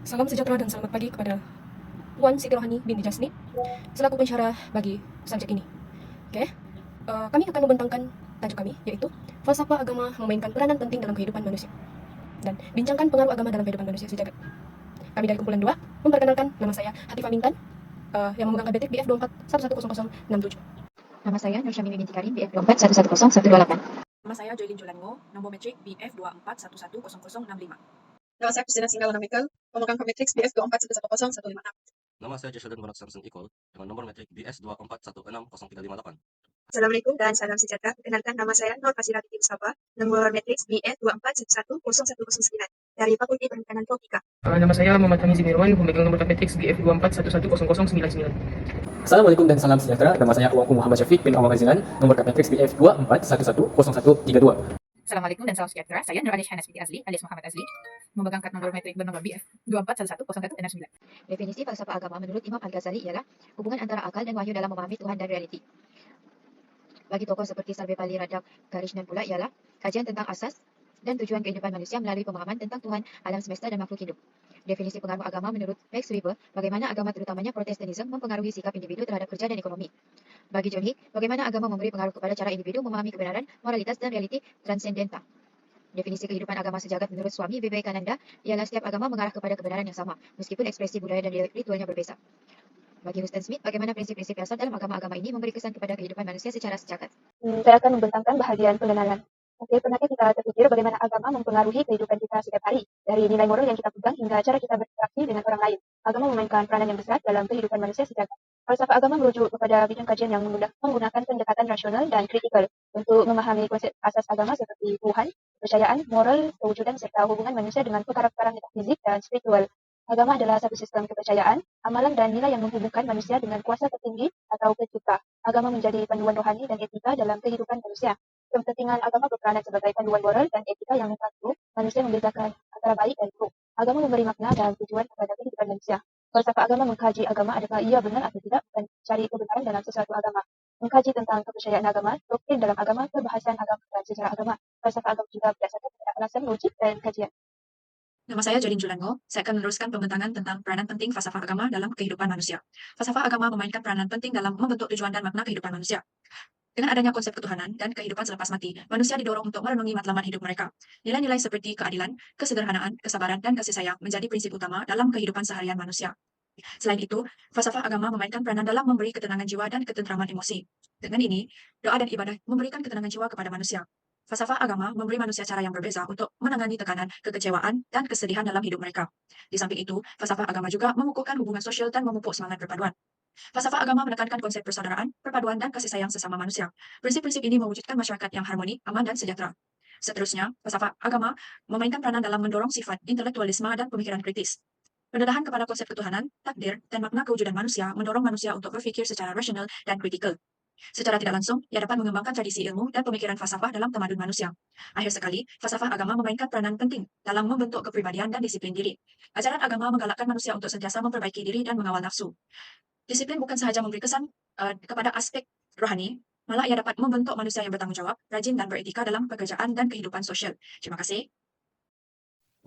Salam sejahtera dan selamat pagi kepada Puan Siti Rohani binti Jasni selaku pensyarah bagi subjek ini. Oke, kami akan membentangkan tajuk kami yaitu falsafah agama memainkan peranan penting dalam kehidupan manusia dan bincangkan pengaruh agama dalam kehidupan manusia sejagat. Kami dari kumpulan 2 memperkenalkan nama saya Hatifah Mintan yang memegang KBT BF 24110067. Nama saya Nur Syamimi binti Karim, BF 24110128. Nama saya Joylin Julango, nomor metrik BF 24110065. Nama saya Christina Singgala Michael, pemegang Matrix BF 24110156. Nama saya Jesselyn Muhammad Samson Ikol dengan nomor metrik BS 24160358. Assalamualaikum dan salam sejahtera. Perkenalkan nama saya Nur Fasira Binti Mustafa, nomor Matrix BF 24110109 dari Fakulti Perikanan Tropika. Nama saya Muhammad Hamizi Mirwan, pemegang nomor Matrix BF 24110099. Assalamualaikum dan salam sejahtera. Nama saya Awangku Muhammad Syafiq bin Awang Azilan, nomor Matrix BF 24110132. Assalamualaikum dan salam sejahtera. Saya Nur Alish Hanas binti Azli alias Muhammad Azli, memegang kad nomor metrik bernomor BF 24110169. Definisi falsafah agama menurut Imam Al-Ghazali ialah hubungan antara akal dan wahyu dalam memahami Tuhan dan realiti. Bagi tokoh seperti Sarvepalli Radhakrishnan pula ialah kajian tentang asas dan tujuan kehidupan manusia melalui pemahaman tentang Tuhan, alam semesta dan makhluk hidup. Definisi pengaruh agama menurut Max Weber, bagaimana agama terutamanya Protestanisme mempengaruhi sikap individu terhadap kerja dan ekonomi. Bagi John Hick, bagaimana agama memberi pengaruh kepada cara individu memahami kebenaran, moralitas dan realiti transendenta. Definisi kehidupan agama sejagat menurut Swami Vivekananda ialah setiap agama mengarah kepada kebenaran yang sama, meskipun ekspresi budaya dan ritualnya berbeza. Bagi Huston Smith, bagaimana prinsip-prinsip dasar dalam agama-agama ini memberi kesan kepada kehidupan manusia secara sejagat. Saya akan membentangkan bahagian pengenalan. Oke, pernahkah kita terpikir bagaimana agama mempengaruhi kehidupan kita setiap hari? Dari nilai moral yang kita pegang hingga cara kita berinteraksi dengan orang lain. Agama memainkan peranan yang besar dalam kehidupan manusia sejagat. Falsafah agama merujuk kepada bidang kajian yang menggunakan pendekatan rasional dan kritikal untuk memahami konsep asas agama seperti Tuhan, kepercayaan, moral, kewujudan serta hubungan manusia dengan perkara-perkara metafizik dan spiritual. Agama adalah satu sistem kepercayaan, amalan dan nilai yang menghubungkan manusia dengan kuasa tertinggi atau pencipta. Agama menjadi panduan rohani dan etika dalam kehidupan manusia. Kepentingan agama berperanan sebagai panduan moral dan etika yang membantu manusia membedakan antara baik dan buruk. Agama memberi makna dan tujuan kepada kehidupan manusia. Falsafah agama mengkaji agama adakah ia benar atau tidak, bukan cari kebenaran dalam sesuatu agama. Mengkaji tentang kepercayaan agama, doktrin dalam agama, perbahasan agama dan sejarah agama. Falsafah agama juga berdasarkan pada alasan logik dan kajian. Nama saya Joylin Julango. Saya akan meneruskan pembentangan tentang peranan penting falsafah agama dalam kehidupan manusia. Falsafah agama memainkan peranan penting dalam membentuk tujuan dan makna kehidupan manusia. Dengan adanya konsep ketuhanan dan kehidupan selepas mati, manusia didorong untuk merenungi matlamat hidup mereka. Nilai-nilai seperti keadilan, kesederhanaan, kesabaran, dan kasih sayang menjadi prinsip utama dalam kehidupan seharian manusia. Selain itu, falsafah agama memainkan peranan dalam memberi ketenangan jiwa dan ketentraman emosi. Dengan ini, doa dan ibadah memberikan ketenangan jiwa kepada manusia. Falsafah agama memberi manusia cara yang berbeza untuk menangani tekanan, kekecewaan, dan kesedihan dalam hidup mereka. Di samping itu, falsafah agama juga mengukuhkan hubungan sosial dan memupuk semangat perpaduan. Falsafah agama menekankan konsep persaudaraan, perpaduan, dan kasih sayang sesama manusia. Prinsip-prinsip ini mewujudkan masyarakat yang harmoni, aman, dan sejahtera. Seterusnya, falsafah agama memainkan peranan dalam mendorong sifat intelektualisme dan pemikiran kritis. Pendedahan kepada konsep ketuhanan, takdir, dan makna kewujudan manusia mendorong manusia untuk berpikir secara rasional dan kritikal. Secara tidak langsung, ia dapat mengembangkan tradisi ilmu dan pemikiran falsafah dalam tamadun manusia. Akhir sekali, falsafah agama memainkan peranan penting dalam membentuk kepribadian dan disiplin diri. Ajaran agama menggalakkan manusia untuk sentiasa memperbaiki diri dan mengawal nafsu. Disiplin bukan sahaja memberi kesan kepada aspek rohani, malah ia dapat membentuk manusia yang bertanggung jawab, rajin, dan beretika dalam pekerjaan dan kehidupan sosial. Terima kasih.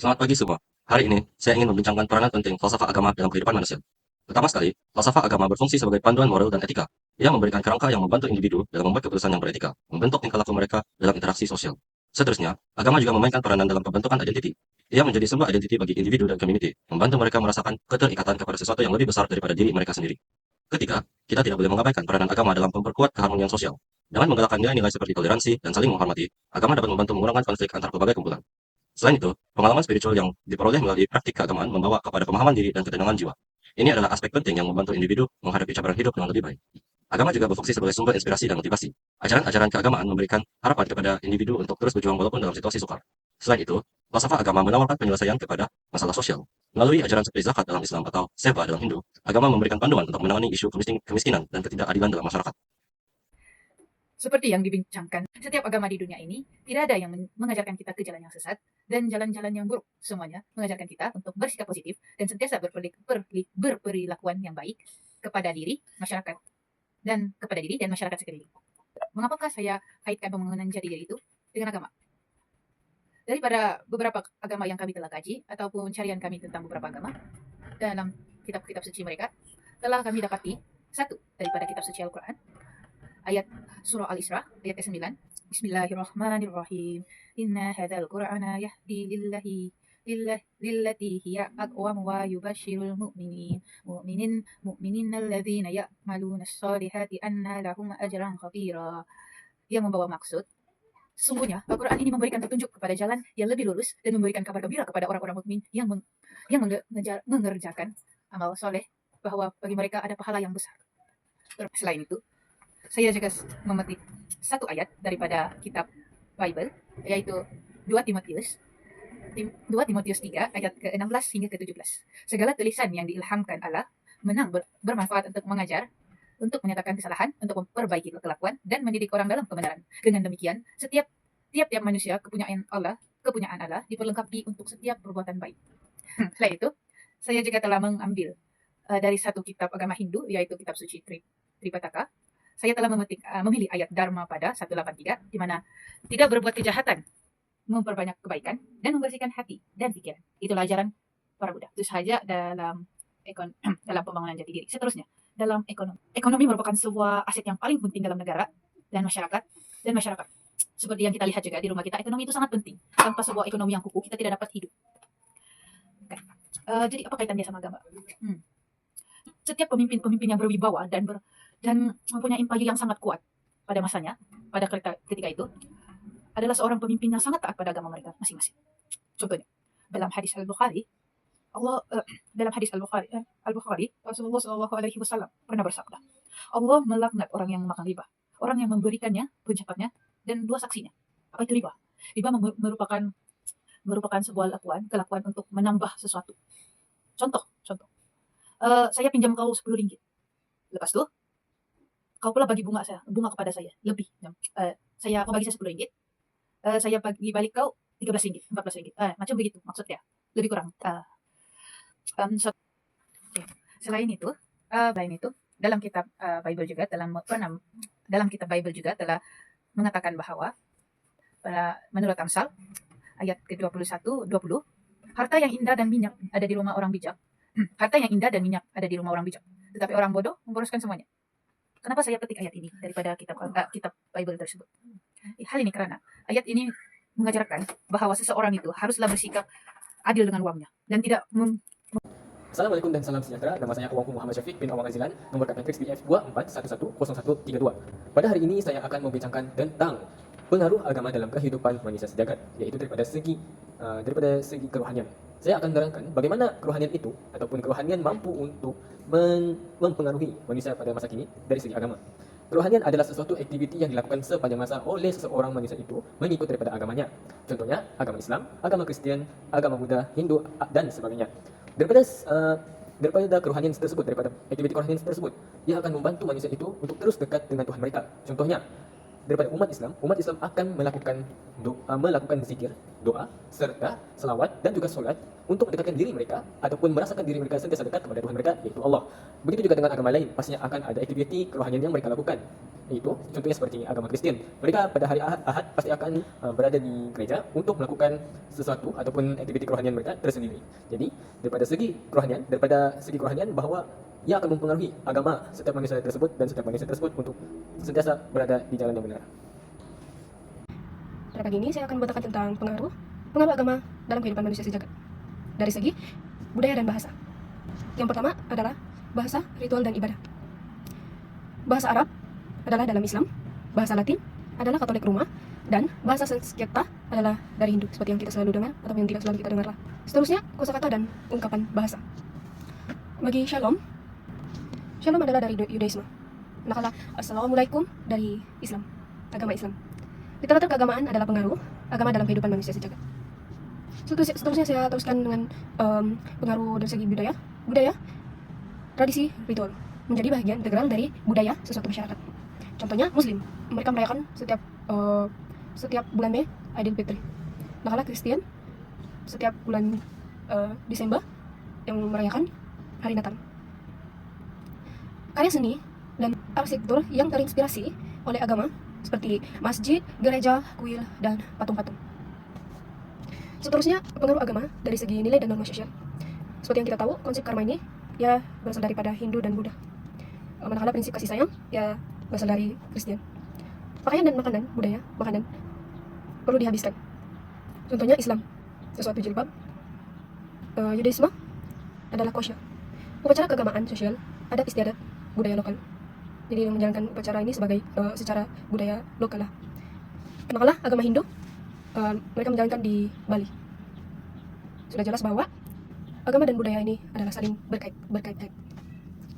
Selamat pagi semua. Hari ini, saya ingin membincangkan peranan penting falsafah agama dalam kehidupan manusia. Pertama sekali, falsafah agama berfungsi sebagai panduan moral dan etika. Ia memberikan kerangka yang membantu individu dalam membuat keputusan yang beretika, membentuk tingkah laku mereka dalam interaksi sosial. Seterusnya, agama juga memainkan peranan dalam pembentukan identiti. Ia menjadi sebuah identiti bagi individu dan community, membantu mereka merasakan keterikatan kepada sesuatu yang lebih besar daripada diri mereka sendiri. Ketiga, kita tidak boleh mengabaikan peranan agama dalam memperkuat keharmonian sosial. Dengan menggalakkan nilai-nilai seperti toleransi dan saling menghormati, agama dapat membantu mengurangi konflik antar pelbagai kumpulan. Selain itu, pengalaman spiritual yang diperoleh melalui praktik keagamaan membawa kepada pemahaman diri dan ketenangan jiwa. Ini adalah aspek penting yang membantu individu menghadapi cabaran hidup dengan lebih baik. Agama juga berfungsi sebagai sumber inspirasi dan motivasi. Ajaran-ajaran keagamaan memberikan harapan kepada individu untuk terus berjuang walaupun dalam situasi sukar. Selain itu, falsafah agama menawarkan penyelesaian kepada masalah sosial. Melalui ajaran seperti zakat dalam Islam atau seva dalam Hindu, agama memberikan panduan untuk menangani isu kemiskinan dan ketidakadilan dalam masyarakat. Seperti yang dibincangkan, setiap agama di dunia ini tidak ada yang mengajarkan kita ke jalan yang sesat dan jalan-jalan yang buruk. Semuanya mengajarkan kita untuk bersikap positif dan sentiasa berperilakuan yang baik kepada diri, masyarakat, dan masyarakat sekeliling. Mengapakah saya kaitkan pembangunan jati diri itu dengan agama? Daripada beberapa agama yang kami telah kaji ataupun carian kami tentang beberapa agama dalam kitab-kitab suci mereka, telah kami dapati satu daripada kitab suci Al-Quran, ayat surah Al-Isra, ayat ke-9. Bismillahirrahmanirrahim. Inna hadzal Qur'ana yahdi lillati hiya aqwam wa yubashshirul mu'minin alladzina ya'maluna as-solihati anna lahum ajran khatira. Yang membawa maksud, sesungguhnya Al-Quran ini memberikan petunjuk kepada jalan yang lebih lurus dan memberikan kabar gembira kepada orang-orang mukmin yang mengerjakan amal soleh, bahwa bagi mereka ada pahala yang besar. Selain itu, saya juga memetik satu ayat daripada kitab Bible, yaitu 2 Timotius 3 ayat ke-16 hingga ke-17. Segala tulisan yang diilhamkan Allah bermanfaat untuk mengajar, untuk menyatakan kesalahan, untuk memperbaiki kelakuan, dan mendidik orang dalam kebenaran. Dengan demikian, tiap-tiap manusia kepunyaan Allah diperlengkapi untuk setiap perbuatan baik. Selain itu, saya juga telah mengambil dari satu kitab agama Hindu, yaitu kitab suci Tripitaka. Saya telah memilih ayat Dharma pada 183, di mana tidak berbuat kejahatan, memperbanyak kebaikan, dan membersihkan hati dan pikiran. Itulah ajaran para Buddha. Itu saja dalam pembangunan jati diri. Seterusnya, dalam ekonomi merupakan sebuah aset yang paling penting dalam negara dan masyarakat. Seperti yang kita lihat juga di rumah kita, ekonomi itu sangat penting. Tanpa sebuah ekonomi yang kukuh, kita tidak dapat hidup. Jadi apa kaitannya sama agama? Setiap pemimpin yang berwibawa dan mempunyai impayu yang sangat kuat pada masanya, pada ketika itu, adalah seorang pemimpin yang sangat taat pada agama mereka masing-masing. Contohnya, dalam hadis Al-Bukhari, Rasulullah SAW pernah bersabda, Allah melaknat orang yang memakan riba, orang yang memberikannya, pencatatnya, dan 2 saksinya. Apa itu riba? Riba merupakan sebuah kelakuan untuk menambah sesuatu. Contoh, saya pinjam kau 10 ringgit. Lepas itu, kau pula bagi bunga kepada saya lebih. Kau bagi saya 10 ringgit, saya bagi balik kau 13 ringgit, 14 ringgit. Macam begitu maksudnya, lebih kurang. Selain itu, dalam kitab Bible juga telah mengatakan bahwa menurut Amsal ayat ke-21 20, harta yang indah dan minyak ada di rumah orang bijak. Tetapi orang bodoh memboroskan semuanya. Kenapa saya petik ayat ini daripada kitab Bible tersebut? Hal ini karena ayat ini mengajarkan bahwa seseorang itu haruslah bersikap adil dengan uangnya dan tidak Assalamualaikum dan salam sejahtera. Nama saya Kawanku Muhammad Syafiq bin Awang Azilan, nomor KPM Matrix BF 24110132. Pada hari ini saya akan membincangkan tentang pengaruh agama dalam kehidupan manusia sejagat, yaitu daripada segi kerohanian. Saya akan menerangkan bagaimana kerohanian itu ataupun kerohanian mampu untuk mempengaruhi manusia pada masa kini dari segi agama. Kerohanian adalah sesuatu aktiviti yang dilakukan sepanjang masa oleh seseorang manusia itu mengikut daripada agamanya. Contohnya, agama Islam, agama Kristian, agama Buddha, Hindu, dan sebagainya. Daripada kerohanian tersebut, daripada aktiviti kerohanian tersebut, ia akan membantu manusia itu untuk terus dekat dengan Tuhan mereka. Contohnya, daripada umat Islam akan melakukan zikir, doa, serta selawat dan juga solat untuk mendekatkan diri mereka ataupun merasakan diri mereka sentiasa dekat kepada Tuhan mereka, yaitu Allah. Begitu juga dengan agama lain, pastinya akan ada aktiviti kerohanian yang mereka lakukan. Yaitu contohnya seperti agama Kristian. Mereka pada hari Ahad pasti akan berada di gereja untuk melakukan sesuatu ataupun aktiviti kerohanian mereka tersendiri. Jadi daripada segi kerohanian bahwa ia akan mempengaruhi agama setiap manusia tersebut dan setiap manusia tersebut untuk sentiasa berada di jalan yang benar. Pada pagi ini saya akan membacakan tentang pengaruh agama dalam kehidupan manusia sejagat dari segi budaya dan bahasa. Yang pertama adalah bahasa, ritual, dan ibadah. Bahasa Arab adalah dalam Islam, bahasa Latin adalah Katolik Roma, dan bahasa Sanskerta adalah dari Hindu, seperti yang kita selalu dengar atau yang tidak selalu kita dengar lah. Seterusnya, kosakata dan ungkapan bahasa. Bagi Shalom adalah dari Yudaisme. Manakala Assalamualaikum dari Islam, agama Islam. Literatur keagamaan adalah pengaruh agama dalam kehidupan manusia sejagat. Seterusnya saya teruskan dengan pengaruh dari segi budaya, tradisi, ritual menjadi bagian integral dari budaya sesuatu masyarakat. Contohnya Muslim, mereka merayakan setiap bulan Mei Idul Fitri. Manakala Kristen setiap bulan Desember yang merayakan Hari Natal. Karya seni dan arsitektur yang terinspirasi oleh agama seperti masjid, gereja, kuil, dan patung-patung. Seterusnya, pengaruh agama dari segi nilai dan norma sosial. Seperti yang kita tahu, konsep karma ini ya berasal daripada Hindu dan Buddha. Manakala prinsip kasih sayang ya berasal dari Kristen. Pakaian dan makanan perlu dihabiskan. Contohnya Islam, sesuatu jilbab. Yudaisme adalah kosher. Upacara keagamaan sosial, adat istiadat, budaya lokal. Jadi menjalankan upacara ini sebagai secara budaya lokal lah. Manakala agama Hindu, mereka menjalankan di Bali. Sudah jelas bahwa agama dan budaya ini adalah saling berkait-kait.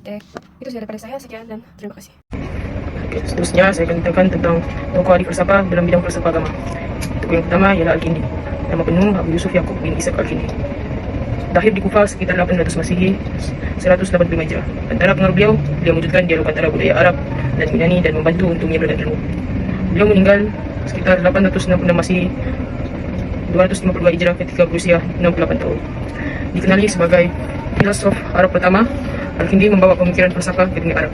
Oke, itu saja daripada saya. Sekian dan terima kasih. Oke, seterusnya saya akan ceritakan tentang tokoh ahli falsafah dalam bidang falsafah agama. Tokoh yang pertama ialah Al-Kindi. Nama penuh Abu Yusuf Yaqub bin Ishaq Al-Kindi. Lahir di Kufah sekitar 800 Masehi, 185 Hijrah. Antara pengaruh beliau mewujudkan dialog antara budaya Arab dan Yunani dan membantu untuk menyebarkan ilmu. Beliau meninggal sekitar 866 Masehi, 252 Hijrah ketika berusia 68 tahun. Dikenali sebagai filosof Arab pertama, Al-Kindi membawa pemikiran falsafah ke dunia Arab,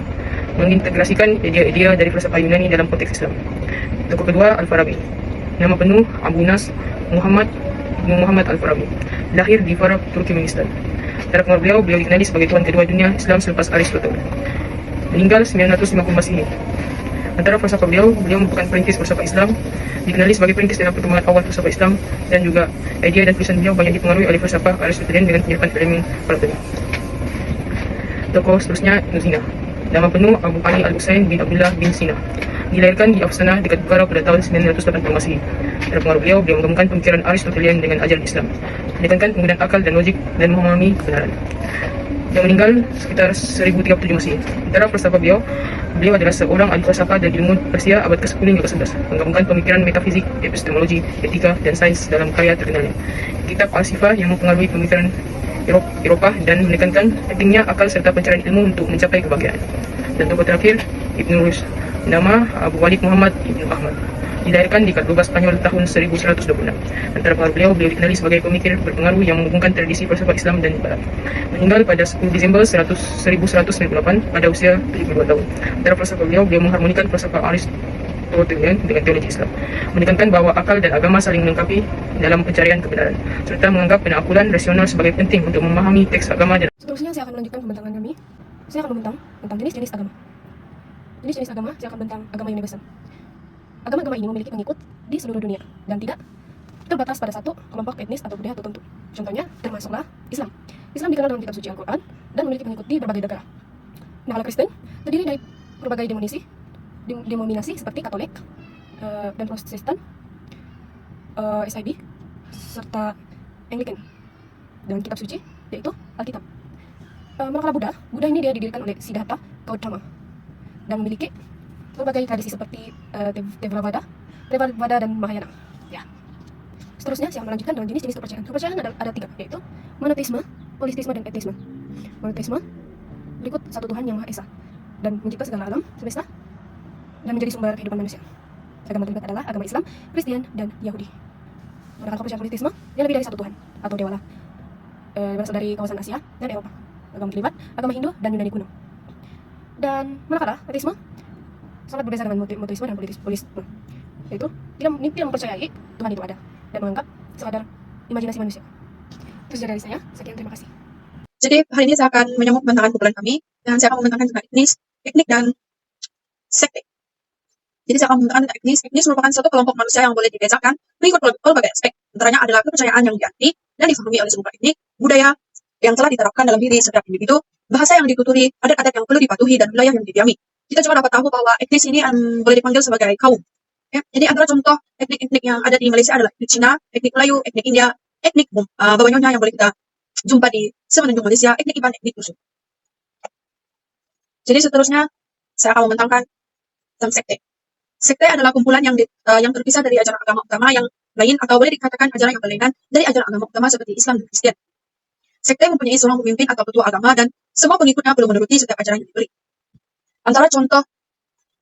mengintegrasikan idea-idea dari falsafah Yunani dalam konteks Islam. Tokoh kedua, Al-Farabi. Nama penuh Abu Nas Muhammad Al-Farabi. Lahir di Farab, Turkmenistan. Secara pengaruh beliau dikenali sebagai tuan kedua dunia Islam selepas Aristotle. Meninggal 950 Masehi. Antara falsafah beliau merupakan perintis falsafah Islam, dikenali sebagai perintis dalam perkembangan awal falsafah Islam, dan juga idea dan tulisan beliau banyak dipengaruhi oleh falsafah Aristotelian dengan penyerapan elemen Platonic. Tokoh seterusnya, Ibn Sina. Nama penuh Abu Ali Al-Husain bin Abdullah bin Sina. Dilahirkan di Afsana dekat Bukhara pada tahun 980 Masehi. Secara pengaruh beliau menggabungkan pemikiran Aristotelian dengan ajaran Islam, menekankan penggunaan akal dan logik dan memahami kebenaran. Dia meninggal sekitar 1037 Masehi. Antara falsafah beliau adalah seorang ahli falsafah dan ilmu Persia abad ke-10 hingga ke-11, menggabungkan pemikiran metafizik, epistemologi, etika, dan sains dalam karya terkenalnya. Kitab Al-Sifah yang mempengaruhi pemikiran Eropah dan menekankan pentingnya akal serta pencarian ilmu untuk mencapai kebahagiaan. Dan tokoh terakhir, Ibn Rushd. Nama Abu Walid Muhammad Ibn Ahmad. Dilahirkan di Cordoba, Spanyol tahun 1126. Antara pengaruh beliau dikenali sebagai pemikir berpengaruh yang menghubungkan tradisi falsafah Islam dan Barat. Meninggal pada 10 Desember 1198 pada usia 72 tahun. Antara falsafah beliau mengharmonikan falsafah Aristotelian dengan teologi Islam, menekankan bahwa akal dan agama saling melengkapi dalam pencarian kebenaran, serta menganggap penaklukan rasional sebagai penting untuk memahami teks agama dan Seterusnya saya akan melanjutkan pembentangan kami. Saya akan membentang tentang jenis-jenis agama. Jenis-jenis agama, saya akan membentang agama universal. Agama-agama ini memiliki pengikut di seluruh dunia dan tidak terbatas pada satu kelompok etnis atau budaya tertentu. Contohnya termasuklah Islam. Islam dikenal dengan kitab suci Al-Quran dan memiliki pengikut di berbagai negara. Nah, kalau Kristen terdiri dari berbagai denominasi seperti Katolik dan Protestan, SID, serta Anglican. Dan kitab suci yaitu Alkitab. Manakala Buddha ini dia didirikan oleh Siddhartha Gautama dan memiliki berbagai tradisi seperti Theravada dan Mahayana. Ya. Seterusnya saya melanjutkan dengan jenis-jenis kepercayaan. Kepercayaan ada 3, yaitu monoteisme, polisteisme, dan eteisme. Monoteisme berikut satu Tuhan yang Maha Esa dan mencipta segala alam semesta dan menjadi sumber kehidupan manusia. Agama terlibat adalah agama Islam, Kristen, dan Yahudi. Manakala kepercayaan polisteisme yang lebih dari satu Tuhan atau dewa lah, berasal dari kawasan Asia dan Eropa. Agama terlibat agama Hindu dan Yunani kuno. Dan manakala ateisme sangat berbeda dengan monoteisme dan polisteisme, yaitu tidak mempercayai Tuhan itu ada dan menganggap sekadar imajinasi manusia. Itu saja dari saya. Sekian, terima kasih. Jadi hari ini saya akan menyambung pembentangan kumpulan kami dan saya akan membentangkan tentang etnik dan sekte. Jadi saya akan membentangkan tentang etnis. Etnis merupakan suatu kelompok manusia yang boleh dibedakan mengikut berbagai aspek. Antaranya adalah kepercayaan yang diakini dan difahami oleh semua etnik, budaya yang telah diterapkan dalam diri setiap individu, bahasa yang dituturi, adat-adat yang perlu dipatuhi, dan wilayah yang didiami. Kita juga dapat tahu bahwa etnis ini boleh dipanggil sebagai kaum. Ya, jadi antara contoh etnik-etnik yang ada di Malaysia adalah etnik Cina, etnik Melayu, etnik India, etnik Bawah Nyonya yang boleh kita jumpa di semenanjung Malaysia, etnik Iban, etnik Dusun. Jadi seterusnya saya akan membentangkan tentang sekte. Sekte adalah kumpulan yang terpisah dari ajaran agama utama yang lain atau boleh dikatakan ajaran yang berlainan dari ajaran agama utama seperti Islam dan Kristen. Sekte mempunyai seorang pemimpin atau ketua agama dan semua pengikutnya perlu menuruti setiap ajaran yang diberi. Antara contoh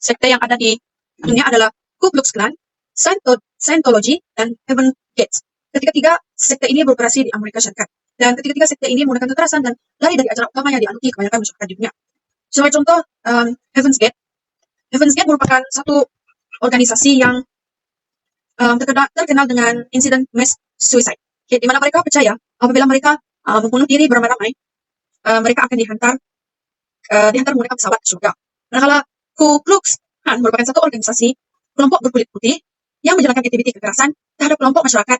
sekte yang ada di dunia adalah Ku Klux Klan, Scientology, dan Heaven Gates. Ketiga-tiga sekte ini beroperasi di Amerika Serikat. Dan ketiga-tiga sekte ini menggunakan kekerasan dan lari dari ajaran utama yang dianuti kebanyakan masyarakat di dunia. Sebagai contoh, Heaven's Gate. Heaven's Gate merupakan satu organisasi yang terkenal dengan insiden mass suicide. di mana mereka percaya apabila mereka membunuh diri beramai-ramai, mereka akan dihantar menggunakan pesawat ke surga. Manakala Ku Klux Klan merupakan satu organisasi kelompok berkulit putih yang menjalankan aktiviti kekerasan terhadap kelompok masyarakat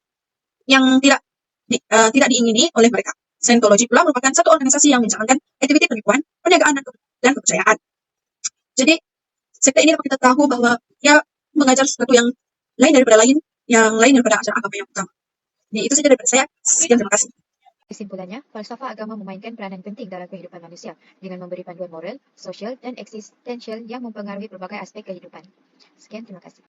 yang tidak diingini oleh mereka. Scientology pula merupakan satu organisasi yang menjalankan aktiviti penipuan, perniagaan, dan kepercayaan. Jadi, sekte ini dapat kita tahu bahwa ia mengajar sesuatu yang lain daripada ajaran agama yang utama. Jadi, itu saja daripada saya. Sekian, terima kasih. Kesimpulannya, falsafah agama memainkan peranan penting dalam kehidupan manusia dengan memberi panduan moral, sosial, dan eksistensial yang mempengaruhi berbagai aspek kehidupan. Sekian, terima kasih.